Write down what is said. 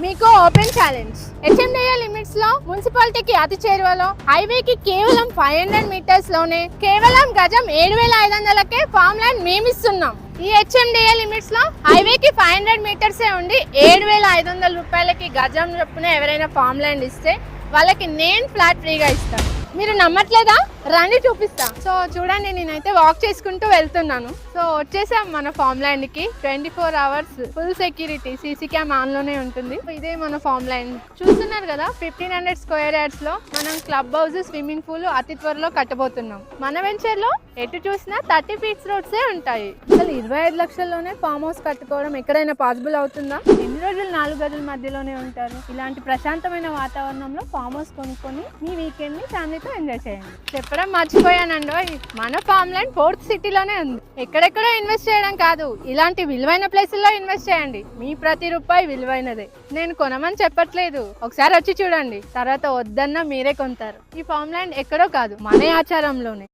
మీకు open challenge. HMDA limits లో మున్సిపాలిటీకి అతి చేరువలో హైవేకి కేవలం 500 మీటర్స్ లోనే కేవలం గజం 7,500కే ఫామ్ ల్యాండ్ మేమిస్తున్నాం. ఈ హెచ్ఎండిఏ లిమిట్స్ లో హైవేకి 500 మీటర్సే ఉండి 7,500 రూపాయలకి గజం చొప్పున ఎవరైనా ఫామ్ ల్యాండ్ ఇస్తే వాళ్ళకి నేను ఫ్లాట్ ఫ్రీగా ఇస్తాను. మీరు నమ్మట్లేదా? రండి చూపిస్తా. సో చూడండి, నేనైతే వాక్ చేసుకుంటూ వెళ్తున్నాను. సో వచ్చేసాం మన ఫామ్ ల్యాండ్ కి. 24 hours full security, CC cam on లోనే ఉంటుంది. ఇదే మన ఫామ్ ల్యాండ్ చూస్తున్నారు కదా. 1500 స్క్వేర్ యార్డ్స్ లో మనం క్లబ్ హౌస్, స్విమ్మింగ్ పూల్ అతి త్వరలో కట్టబోతున్నాం. మన వెంచర్ లో ఎటు చూసినా 30 ఫీట్స్ రోడ్సే ఉంటాయి. అసలు 25 లక్షల్లోనే ఫామ్ హౌస్ కట్టుకోవడం ఎక్కడైనా పాసిబుల్ అవుతుందా? ఎన్ని రోజులు 4 గదుల మధ్యలోనే ఉంటారు. ఇలాంటి ప్రశాంతమైన వాతావరణంలో ఫామ్ హౌస్ కొనుక్కొని మీ వీకెండ్ ని ఫ్యామిలీతో ఎంజాయ్ చేయండి. చెప్పడం మర్చిపోయానండో, మన ఫామ్ ల్యాండ్ 4th సిటీలోనే ఉంది. ఎక్కడెక్కడో ఇన్వెస్ట్ చేయడం కాదు, ఇలాంటి విలువైన ప్లేసుల్లో ఇన్వెస్ట్ చేయండి. మీ ప్రతి రూపాయి విలువైనదే. నేను కొనమని చెప్పట్లేదు, ఒకసారి వచ్చి చూడండి, తర్వాత వద్దన్నా మీరే కొంటారు. ఈ ఫామ్ ల్యాండ్ ఎక్కడో కాదు, మన ఆచారంలోనే.